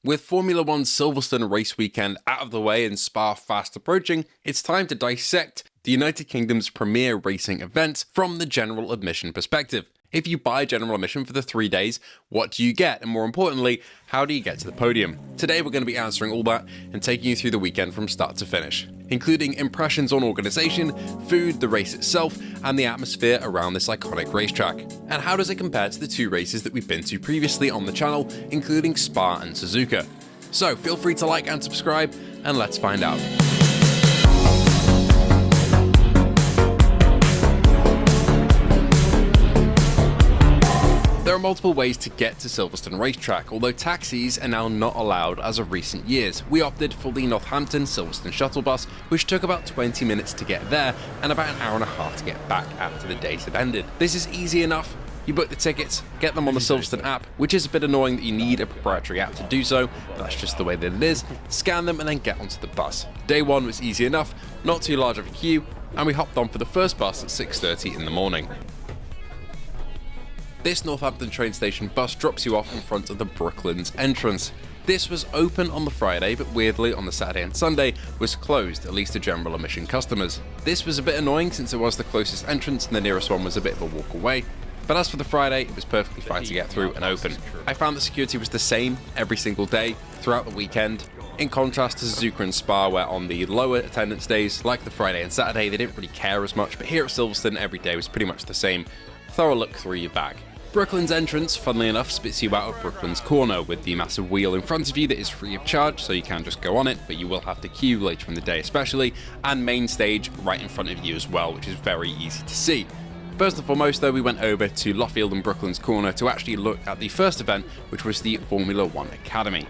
With Formula 1's Silverstone race weekend out of the way and Spa fast approaching, it's time to dissect the United Kingdom's premier racing event from the general admission perspective. If you buy general admission for the 3 days, what do you get? And more importantly, how do you get to the podium? Today we're going to be answering all that and taking you through the weekend from start to finish, including impressions on organisation, food, the race itself, and the atmosphere around this iconic racetrack. And how does it compare to the 2 races that we've been to previously on the channel, including Spa and Suzuka? So feel free to like and subscribe, and let's find out. There are multiple ways to get to Silverstone racetrack, although taxis are now not allowed as of recent years. We opted for the Northampton Silverstone shuttle bus, which took about 20 minutes to get there and about an hour and a half to get back after the days had ended. This is easy enough. You book the tickets, get them on the Silverstone app, which is a bit annoying that you need a proprietary app to do so, but that's just the way that it is. Scan them and then get onto the bus. Day 1 was easy enough, not too large of a queue, and we hopped on for the first bus at 6:30 in the morning. This Northampton train station bus drops you off in front of the Brooklands entrance. This was open on the Friday, but weirdly on the Saturday and Sunday was closed, at least to general admission customers. This was a bit annoying since it was the closest entrance and the nearest one was a bit of a walk away. But as for the Friday, it was perfectly fine to get through and open. I found that security was the same every single day throughout the weekend, in contrast to Suzuka and Spa, where on the lower attendance days, like the Friday and Saturday, they didn't really care as much, but here at Silverstone every day was pretty much the same. Thorough look through your bag. Brooklands entrance, funnily enough, spits you out of Brooklands corner with the massive wheel in front of you that is free of charge, so you can just go on it, but you will have to queue later in the day especially, and main stage right in front of you as well, which is very easy to see. First and foremost though, we went over to Luffield and Brooklands corner to actually look at the first event, which was the Formula 1 Academy.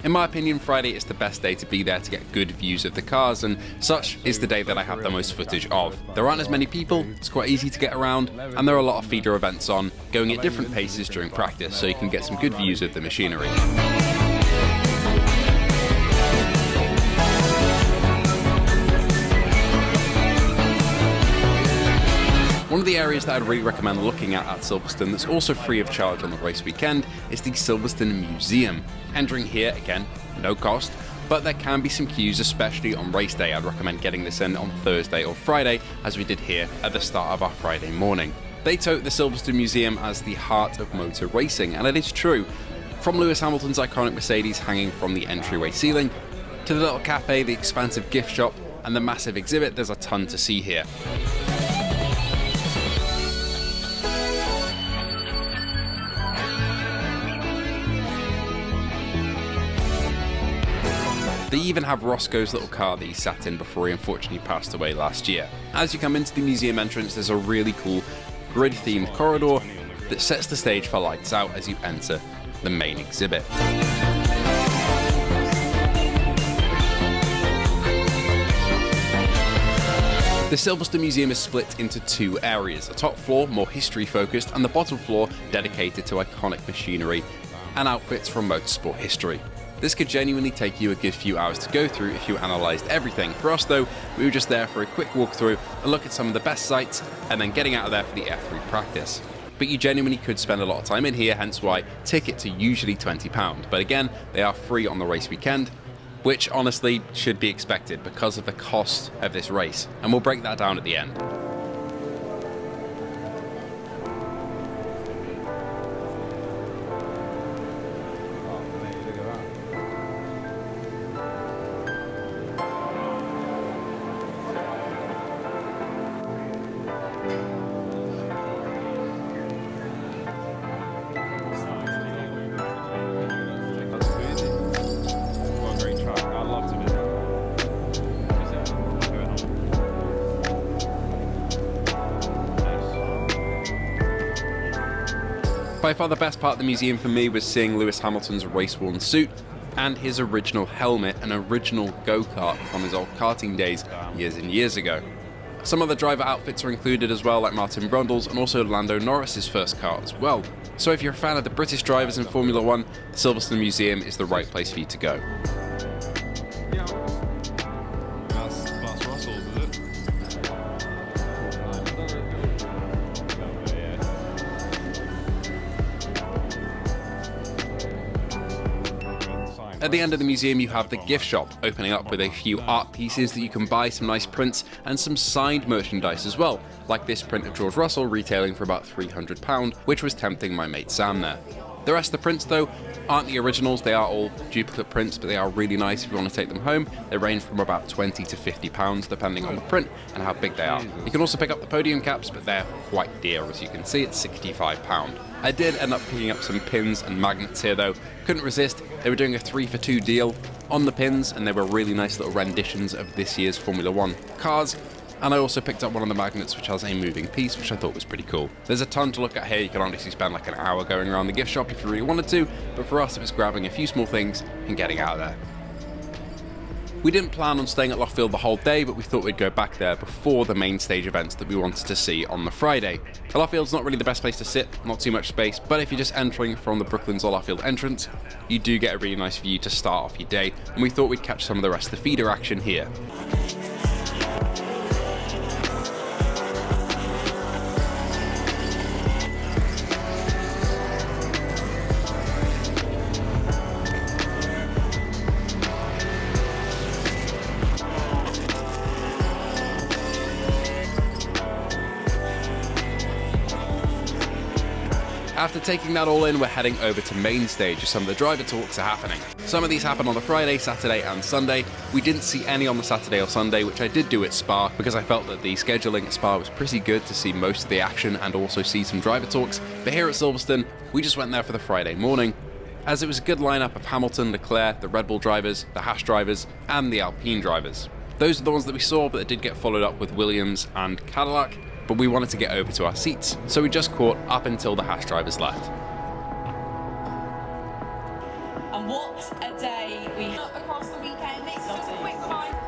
In my opinion, Friday is the best day to be there to get good views of the cars, and such is the day that I have the most footage of. There aren't as many people, it's quite easy to get around, and there are a lot of feeder events on, going at different paces during practice, so you can get some good views of the machinery. One of the areas that I'd really recommend looking at Silverstone that's also free of charge on the race weekend is the Silverstone Museum. Entering here, again, no cost, but there can be some queues, especially on race day. I'd recommend getting this in on Thursday or Friday, as we did here at the start of our Friday morning. They tout the Silverstone Museum as the heart of motor racing, and it is true. From Lewis Hamilton's iconic Mercedes hanging from the entryway ceiling, to the little cafe, the expansive gift shop, and the massive exhibit, there's a ton to see here. They even have Roscoe's little car that he sat in before he unfortunately passed away last year. As you come into the museum entrance, there's a really cool grid-themed corridor that sets the stage for lights out as you enter the main exhibit. The Silverstone Museum is split into 2 areas, a top floor more history focused and the bottom floor dedicated to iconic machinery and outfits from motorsport history. This could genuinely take you a good few hours to go through if you analysed everything. For us though, we were just there for a quick walkthrough, a look at some of the best sites, and then getting out of there for the F3 practice. But you genuinely could spend a lot of time in here, hence why tickets are usually £20. But again, they are free on the race weekend, which honestly should be expected because of the cost of this race. And we'll break that down at the end. By far the best part of the museum for me was seeing Lewis Hamilton's race-worn suit and his original helmet, an original go-kart from his old karting days years and years ago. Some other driver outfits are included as well, like Martin Brundle's and also Lando Norris's first car as well. So if you're a fan of the British drivers in Formula 1, the Silverstone Museum is the right place for you to go. At the end of the museum you have the gift shop, opening up with a few art pieces that you can buy, some nice prints, and some signed merchandise as well, like this print of George Russell retailing for about £300, which was tempting my mate Sam there. The rest of the prints though aren't the originals, they are all duplicate prints, but they are really nice if you want to take them home. They range from about £20 to £50 depending on the print and how big they are. You can also pick up the podium caps, but they're quite dear, as you can see, it's £65. I did end up picking up some pins and magnets here though, couldn't resist. They were doing a 3 for 2 deal on the pins, and they were really nice little renditions of this year's Formula 1 cars. And I also picked up one of the magnets which has a moving piece, which I thought was pretty cool. There's a ton to look at here. You can honestly spend like an hour going around the gift shop if you really wanted to, but for us it was grabbing a few small things and getting out of there. We didn't plan on staying at Luffield the whole day, but we thought we'd go back there before the main stage events that we wanted to see on the Friday. Luffield's not really the best place to sit, not too much space, but if you're just entering from the Brooklands or Luffield entrance, you do get a really nice view to start off your day, and we thought we'd catch some of the rest of the feeder action here. After taking that all in, we're heading over to main stage as some of the driver talks are happening. Some of these happen on the Friday, Saturday and Sunday. We didn't see any on the Saturday or Sunday, which I did do at Spa because I felt that the scheduling at Spa was pretty good to see most of the action and also see some driver talks. But here at Silverstone, we just went there for the Friday morning, as it was a good lineup of Hamilton, Leclerc, the Red Bull drivers, the Haas drivers and the Alpine drivers. Those are the ones that we saw, but it did get followed up with Williams and Cadillac. But we wanted to get over to our seats, so we just caught up until the Haas drivers left. And what a day we had across the weekend. It's just a quick reminder.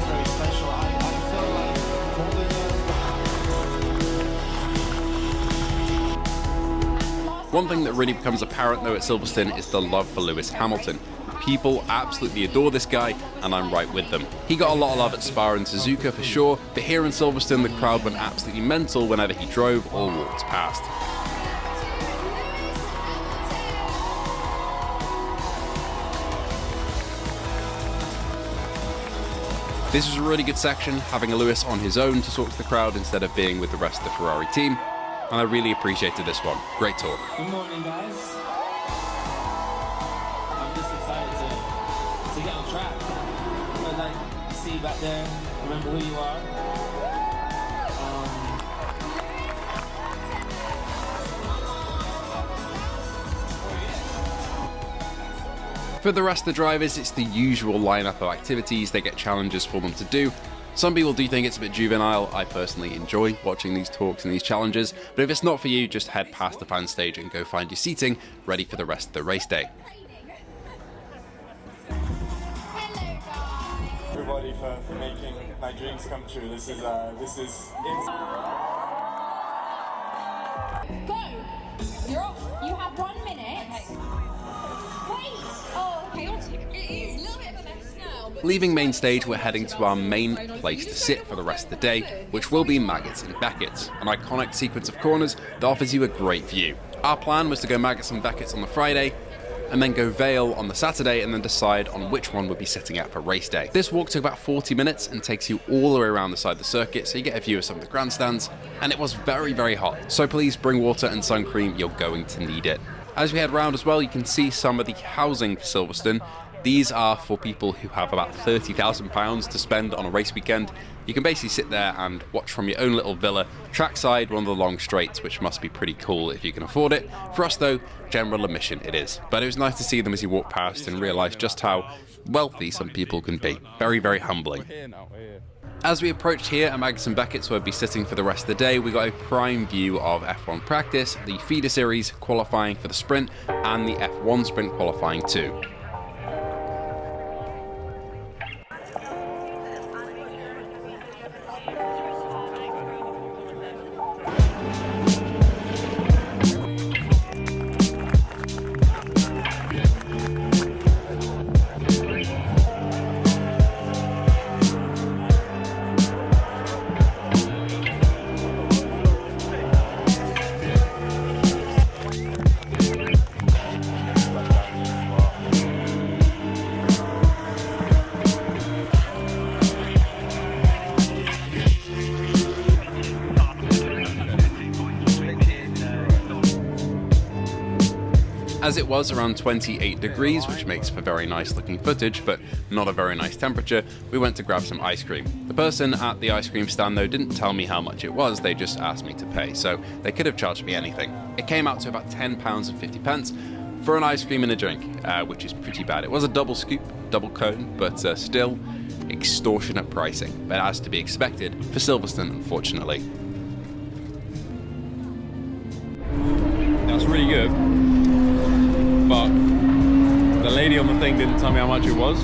Very special. I feel like holding One thing that really becomes apparent though at Silverstone is the love for Lewis Hamilton. People absolutely adore this guy, and I'm right with them. He got a lot of love at Spa and Suzuka for sure, but here in Silverstone the crowd went absolutely mental whenever he drove or walked past. This was a really good section, having a Lewis on his own to talk to the crowd instead of being with the rest of the Ferrari team, and I really appreciated this one. Great talk. Good morning, guys. I'm just excited to get on track. I'd like to see you back there, remember who you are. For the rest of the drivers, it's the usual lineup of activities. They get challenges for them to do. Some people do think it's a bit juvenile. I personally enjoy watching these talks and these challenges, but if it's not for you, just head past the fan stage and go find your seating ready for the rest of the race day. Everybody for making my dreams come true. This is Go! You're off. You have 1 minute. Wait! Oh, chaotic. It is a little bit of a mess now. Leaving main stage, we're heading to our main place to sit for the rest of the day, which will be Maggots and Becketts, an iconic sequence of corners that offers you a great view. Our plan was to go Maggots and Becketts on the Friday, and then go Vale on the Saturday, and then decide on which one would be sitting out for race day. This walk took about 40 minutes and takes you all the way around the side of the circuit, so you get a view of some of the grandstands, and it was very, very hot. So please bring water and sun cream, you're going to need it. As we head round as well, you can see some of the housing for Silverstone. These are for people who have about £30,000 to spend on a race weekend. You can basically sit there and watch from your own little villa, trackside, one of the long straights, which must be pretty cool if you can afford it. For us though, general admission it is. But it was nice to see them as you walk past and realise just how wealthy some people can be. Very, very humbling. As we approached here at Maggots and Becketts, where we'd be sitting for the rest of the day, we got a prime view of F1 practice, the feeder series qualifying for the sprint, and the F1 sprint qualifying too. As it was around 28 degrees, which makes for very nice looking footage, but not a very nice temperature, we went to grab some ice cream. The person at the ice cream stand though didn't tell me how much it was, they just asked me to pay, so they could have charged me anything. It came out to about £10.50 for an ice cream and a drink, which is pretty bad. It was a double scoop, double cone, but still extortionate pricing, but as to be expected for Silverstone, unfortunately. That's really good, but the lady on the thing didn't tell me how much it was,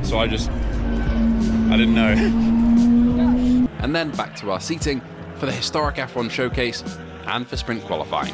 so I didn't know. And then back to our seating for the historic F1 showcase and for sprint qualifying.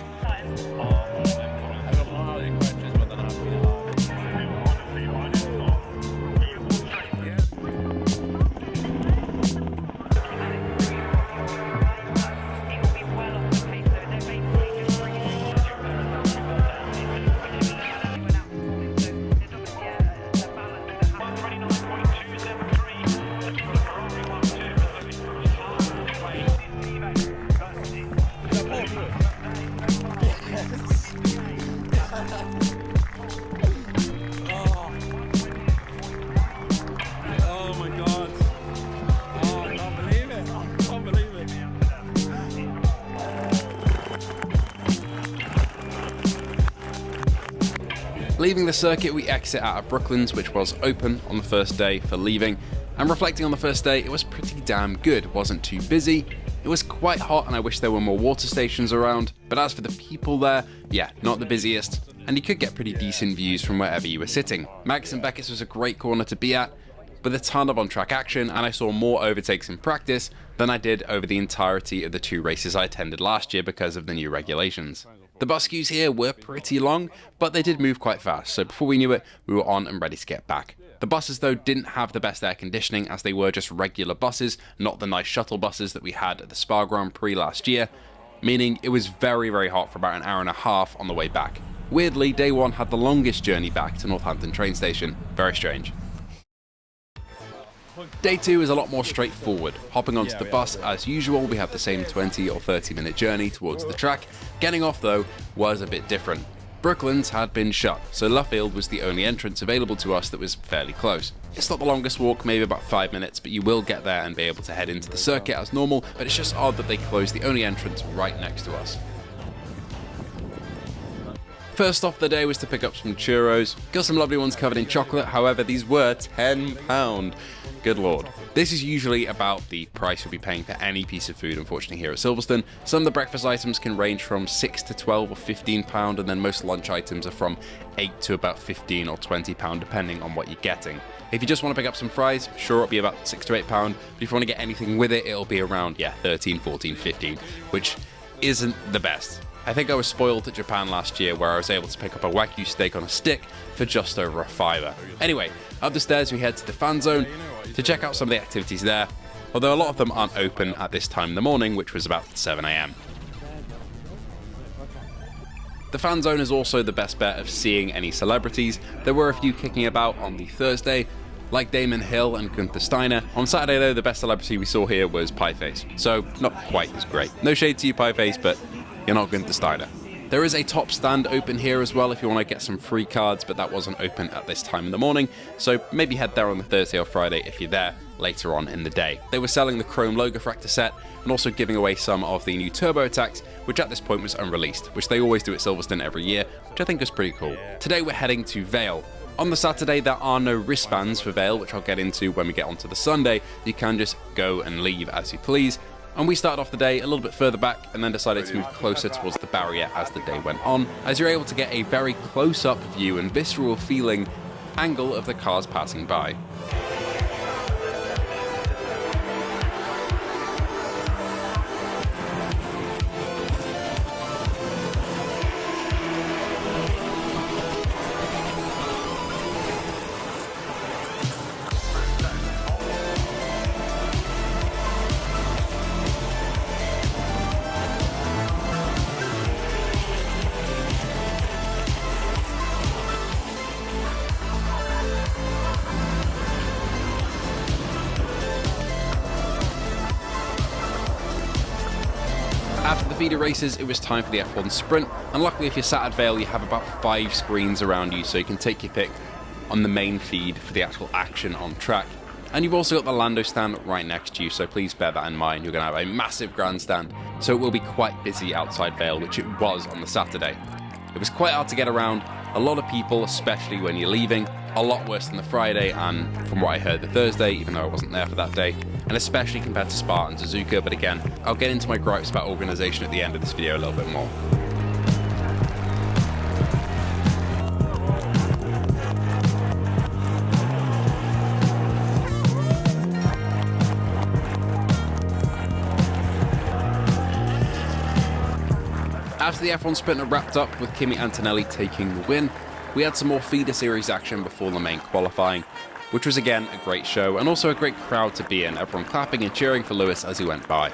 Leaving the circuit, we exit out of Brooklands, which was open on the first day for leaving. And reflecting on the first day, it was pretty damn good. It wasn't too busy. It was quite hot and I wish there were more water stations around. But as for the people there, yeah, not the busiest. And you could get pretty decent views from wherever you were sitting. Max and Becketts was a great corner to be at, with a ton of on-track action, and I saw more overtakes in practice than I did over the entirety of the 2 races I attended last year because of the new regulations. The bus queues here were pretty long, but they did move quite fast, so before we knew it, we were on and ready to get back. The buses though didn't have the best air conditioning, as they were just regular buses, not the nice shuttle buses that we had at the Spa Grand Prix last year, meaning it was very, very hot for about an hour and a half on the way back. Weirdly, day 1 had the longest journey back to Northampton train station. Very strange. Day 2 is a lot more straightforward. Hopping onto the bus as usual, we have the same 20 or 30 minute journey towards the track. Getting off though was a bit different. Brooklands had been shut, so Luffield was the only entrance available to us that was fairly close. It's not the longest walk, maybe about 5 minutes, but you will get there and be able to head into the circuit as normal, but it's just odd that they closed the only entrance right next to us. First off the day was to pick up some churros. Got some lovely ones covered in chocolate, however these were £10. Good lord. This is usually about the price you'll be paying for any piece of food, unfortunately, here at Silverstone. Some of the breakfast items can range from £6 to £12 or £15, and then most lunch items are from £8 to about £15 or £20, depending on what you're getting. If you just want to pick up some fries, sure, it'll be about £6 to £8, but if you want to get anything with it, it'll be around, £13, £14, £15, which isn't the best. I think I was spoiled at Japan last year, where I was able to pick up a Wagyu steak on a stick for just over £5. Anyway, up the stairs we head to the fan zone to check out some of the activities there, although a lot of them aren't open at this time in the morning, which was about 7 AM. The fan zone is also the best bet of seeing any celebrities. There were a few kicking about on the Thursday, like Damon Hill and Gunther Steiner. On Saturday though, the best celebrity we saw here was Pieface, so not quite as great. No shade to you, Pieface, but you're not Gunther Steiner. There is a top stand open here as well if you want to get some free cards, but that wasn't open at this time in the morning, so maybe head there on the Thursday or Friday if you're there later on in the day. They were selling the Chrome Logofractor set and also giving away some of the new Turbo Attacks, which at this point was unreleased, which they always do at Silverstone every year, which I think is pretty cool. Today we're heading to Vale. On the Saturday there are no wristbands for Vale, which I'll get into when we get onto the Sunday. You can just go and leave as you please. And we started off the day a little bit further back and then decided to move closer towards the barrier as the day went on, as you're able to get a very close-up view and visceral feeling angle of the cars passing by. After the feeder races, it was time for the F1 Sprint, and luckily if you're sat at Vale, you have about 5 screens around you, so you can take your pick on the main feed for the actual action on track. And you've also got the Lando stand right next to you, so please bear that in mind. You're going to have a massive grandstand, so it will be quite busy outside Vale, which it was on the Saturday. It was quite hard to get around, a lot of people, especially when you're leaving, a lot worse than the Friday, and from what I heard the Thursday, even though I wasn't there for that day, and especially compared to Spa and Suzuka, but again, I'll get into my gripes about organisation at the end of this video a little bit more. After the F1 Sprint had wrapped up with Kimi Antonelli taking the win, we had some more feeder series action before the main qualifying, which was again a great show and also a great crowd to be in, everyone clapping and cheering for Lewis as he went by.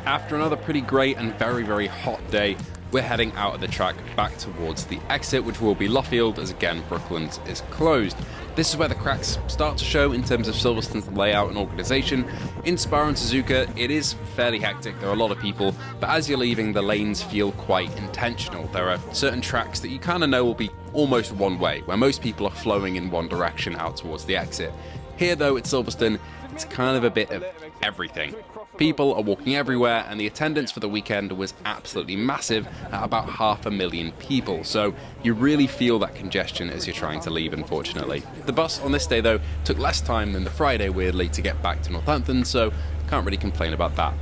After another pretty great and very hot day, we're heading out of the track back towards the exit, which will be Luffield, as again Brooklands is closed. This is where the cracks start to show in terms of Silverstone's layout and organisation. In Spa and Suzuka, it is fairly hectic, there are a lot of people, but as you're leaving, the lanes feel quite intentional. There are certain tracks that you kind of know will be almost one way, where most people are flowing in one direction out towards the exit. Here though, at Silverstone, it's kind of a bit of everything. People are walking everywhere, and the attendance for the weekend was absolutely massive at about 500,000 people, so you really feel that congestion as you're trying to leave, unfortunately. The bus on this day though took less time than the Friday, weirdly, to get back to Northampton, so can't really complain about that.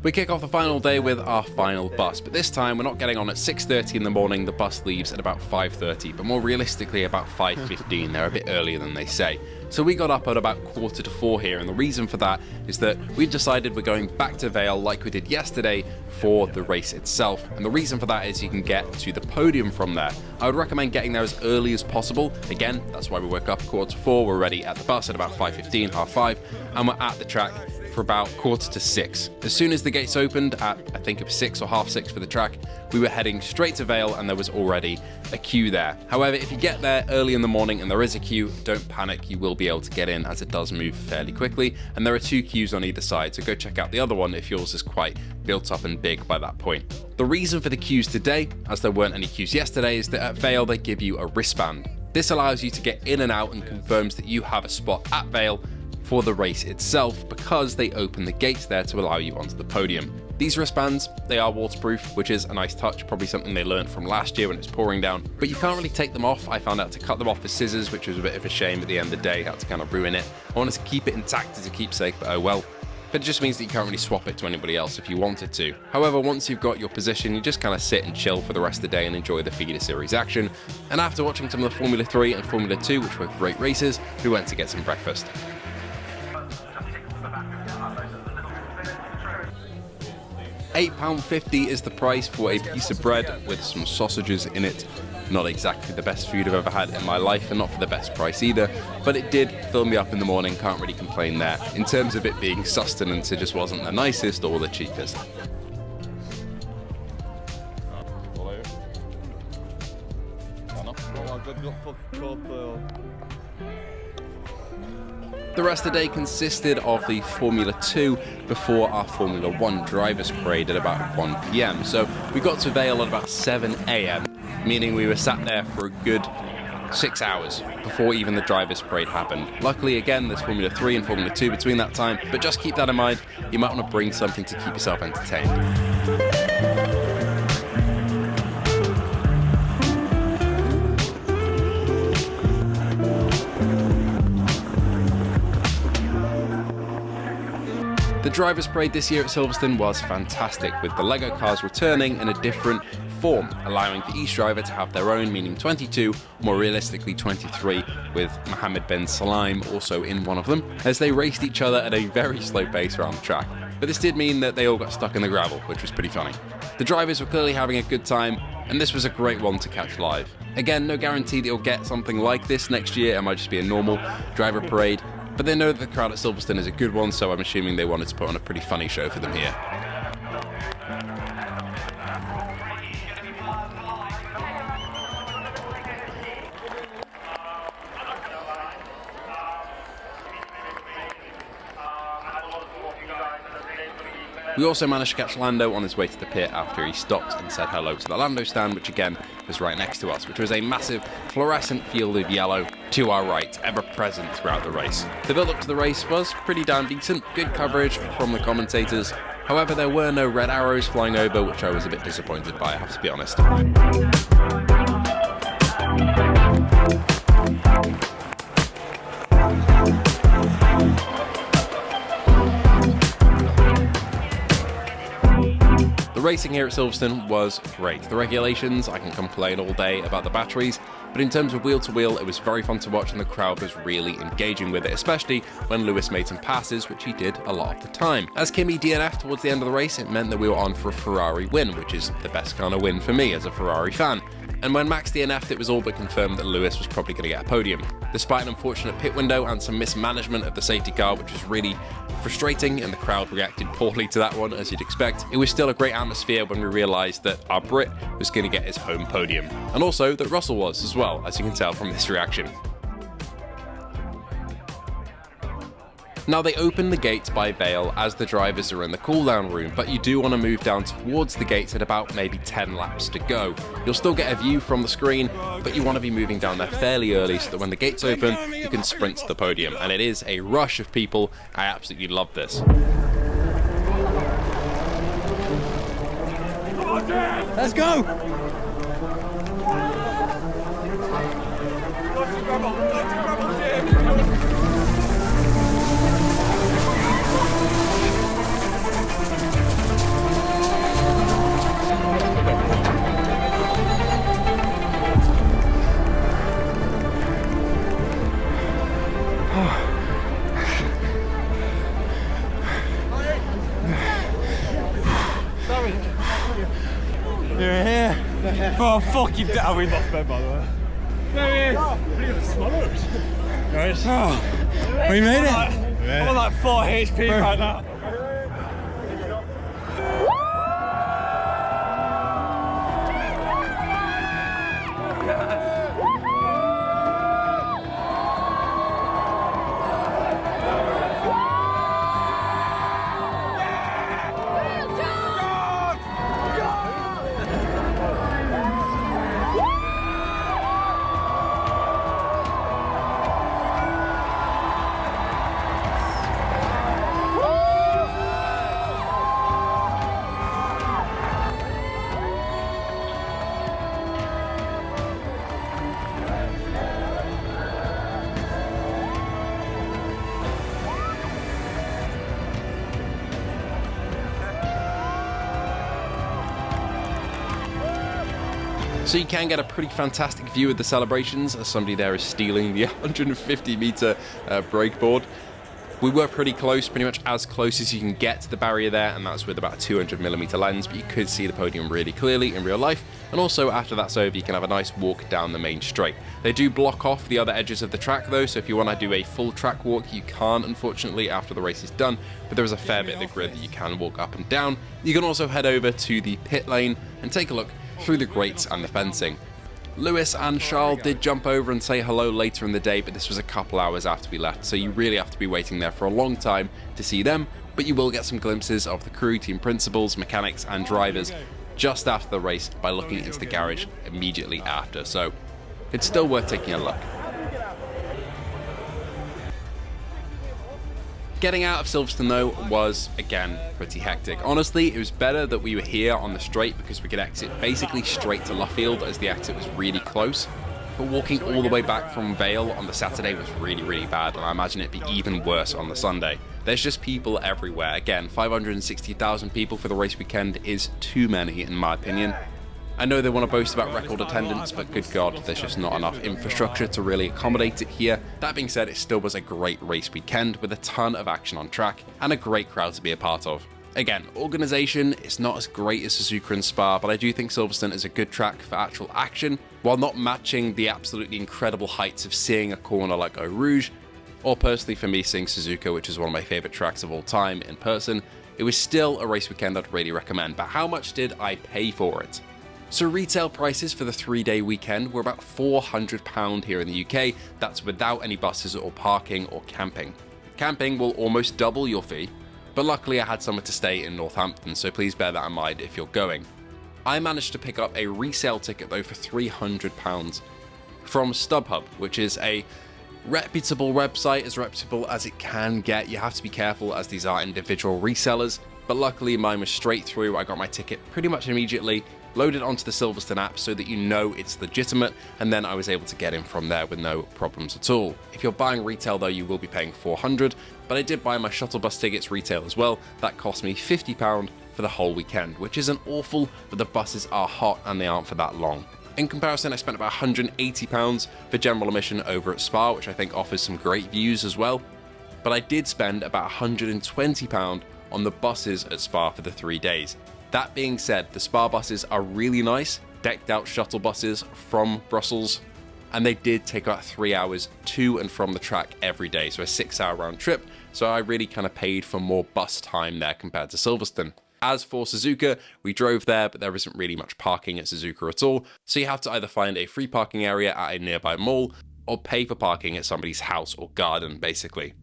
We kick off the final day with our final bus, but this time we're not getting on at 6:30 in the morning, the bus leaves at about 5:30, but more realistically about 5:15, they're a bit earlier than they say. So we got up at about 3:45 here, and the reason for that is that we've decided we're going back to Vale like we did yesterday for the race itself, and the reason for that is you can get to the podium from there. I would recommend getting there as early as possible. Again, that's why we woke up 4:45, we're ready at the bus at about 5:15, 5:30, and we're at the track for about 5:45. As soon as the gates opened at, I think it was 6 or 6:30 for the track, we were heading straight to Vale and there was already a queue there. However, if you get there early in the morning and there is a queue, don't panic, you will be able to get in as it does move fairly quickly, and there are 2 queues on either side, so go check out the other one if yours is quite built up and big by that point. The reason for the queues today, as there weren't any queues yesterday, is that at Vale they give you a wristband. This allows you to get in and out and confirms that you have a spot at Vale for the race itself, because they open the gates there to allow you onto the podium. These wristbands, they are waterproof, which is a nice touch, probably something they learned from last year when it was pouring down, but you can't really take them off. I found out to cut them off with scissors, which was a bit of a shame at the end of the day, had to kind of ruin it. I wanted to keep it intact as a keepsake, but oh well. But it just means that you can't really swap it to anybody else if you wanted to. However, once you've got your position, you just kind of sit and chill for the rest of the day and enjoy the feeder series action. And after watching some of the Formula 3 and Formula 2, which were great races, we went to get some breakfast. £8.50 is the price for a piece of bread with some sausages in it. Not exactly the best food I've ever had in my life, and not for the best price either, but it did fill me up in the morning, can't really complain there. In terms of it being sustenance, it just wasn't the nicest or the cheapest. The rest of the day consisted of the Formula 2 before our Formula 1 drivers' parade at about 1 PM. So we got to Vale at about 7 AM, meaning we were sat there for a good 6 hours before even the drivers' parade happened. Luckily, again, there's Formula 3 and Formula 2 between that time, but just keep that in mind, you might want to bring something to keep yourself entertained. The drivers' parade this year at Silverstone was fantastic, with the LEGO cars returning in a different form, allowing for each driver to have their own, meaning 22, more realistically 23, with Mohammed bin Salim also in one of them, as they raced each other at a very slow pace around the track. But this did mean that they all got stuck in the gravel, which was pretty funny. The drivers were clearly having a good time, and this was a great one to catch live. Again, no guarantee that you'll get something like this next year, it might just be a normal driver parade, but they know that the crowd at Silverstone is a good one, so I'm assuming they wanted to put on a pretty funny show for them here. We also managed to catch Lando on his way to the pit after he stopped and said hello to the Lando stand, which again was right next to us, which was a massive fluorescent field of yellow to our right, ever present throughout the race. The build up to the race was pretty damn decent, good coverage from the commentators. However, there were no red arrows flying over, which I was a bit disappointed by, I have to be honest. The racing here at Silverstone was great. The regulations, I can complain all day about the batteries, but in terms of wheel to wheel, it was very fun to watch and the crowd was really engaging with it, especially when Lewis made some passes, which he did a lot of the time. As Kimi DNF'd towards the end of the race, it meant that we were on for a Ferrari win, which is the best kind of win for me as a Ferrari fan. And when Max DNF'd, it was all but confirmed that Lewis was probably going to get a podium. Despite an unfortunate pit window and some mismanagement of the safety car, which was really frustrating, and the crowd reacted poorly to that one, as you'd expect, it was still a great atmosphere when we realised that our Brit was going to get his home podium. And also that Russell was as well, as you can tell from this reaction. Now, they open the gates by Vale as the drivers are in the cool-down room, but you do want to move down towards the gates at about maybe 10 laps to go. You'll still get a view from the screen, but you want to be moving down there fairly early so that when the gates open, you can sprint to the podium. And it is a rush of people. I absolutely love this. Let's go! You're here. Oh, fuck you. Oh, we lost Ben, by the way. There he is. Nice. Oh, we made it. I'm on like 4 HP right now. So you can get a pretty fantastic view of the celebrations as somebody there is stealing the 150 meter breakboard. We were pretty close, pretty much as close as you can get to the barrier there, and that's with about a 200mm lens, but you could see the podium really clearly in real life. And also after that's over, you can have a nice walk down the main straight. They do block off the other edges of the track though, so if you want to do a full track walk, you can't, unfortunately, after the race is done, but there is a fair bit of the grid that you can walk up and down. You can also head over to the pit lane and take a look through the grates and the fencing. Lewis and Charles did jump over and say hello later in the day, but this was a couple hours after we left, so you really have to be waiting there for a long time to see them, but you will get some glimpses of the crew, team principals, mechanics and drivers just after the race by looking into the garage immediately after, so it's still worth taking a look. Getting out of Silverstone though was, again, pretty hectic. Honestly, it was better that we were here on the straight because we could exit basically straight to Luffield as the exit was really close. but walking all the way back from Vale on the Saturday was really bad, and I imagine it'd be even worse on the Sunday. There's just people everywhere. Again, 560,000 people for the race weekend is too many in my opinion. I know they want to boast about record attendance, but good God, there's just not enough infrastructure to really accommodate it here. That being said, it still was a great race weekend with a ton of action on track and a great crowd to be a part of. Again, organisation is not as great as Suzuka and Spa, but I do think Silverstone is a good track for actual action, while not matching the absolutely incredible heights of seeing a corner like Eau Rouge, or personally for me seeing Suzuka, which is one of my favourite tracks of all time in person. It was still a race weekend I'd really recommend, but how much did I pay for it? So retail prices for the 3-day weekend were about £400 here in the UK, that's without any buses or parking or camping. Camping will almost double your fee, but luckily I had somewhere to stay in Northampton, so please bear that in mind if you're going. I managed to pick up a resale ticket though for £300 from StubHub, which is a reputable website, as reputable as it can get. You have to be careful as these are individual resellers, but luckily mine was straight through. I got my ticket pretty much immediately, loaded onto the Silverstone app so that you know it's legitimate, and then I was able to get in from there with no problems at all. If you're buying retail though, you will be paying £400, but I did buy my shuttle bus tickets retail as well. That cost me £50 for the whole weekend, which isn't awful, but the buses are hot and they aren't for that long. In comparison, I spent about £180 for general admission over at Spa, which I think offers some great views as well, but I did spend about £120 on the buses at Spa for the 3 days. That being said, the Spa buses are really nice, decked out shuttle buses from Brussels, and they did take about 3 hours to and from the track every day, so a 6-hour round trip, so I really kind of paid for more bus time there compared to Silverstone. As for Suzuka, we drove there, but there isn't really much parking at Suzuka at all, so you have to either find a free parking area at a nearby mall, or pay for parking at somebody's house or garden, basically.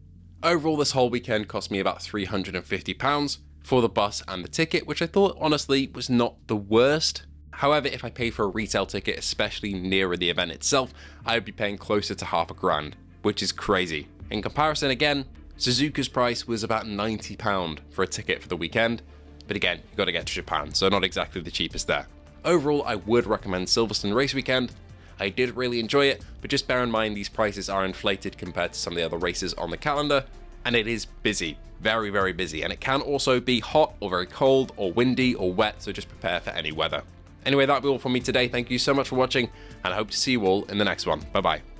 Overall, this whole weekend cost me about £350 for the bus and the ticket, which I thought honestly was not the worst. However, if I pay for a retail ticket, especially nearer the event itself, I would be paying closer to £500, which is crazy. In comparison again, Suzuka's price was about £90 for a ticket for the weekend, but again, you've got to get to Japan, so not exactly the cheapest there. Overall, I would recommend Silverstone race weekend. I did really enjoy it, but just bear in mind these prices are inflated compared to some of the other races on the calendar, and it is busy, very busy, and it can also be hot or very cold or windy or wet, so just prepare for any weather. Anyway, that'll be all from me today. Thank you so much for watching, and I hope to see you all in the next one. Bye bye.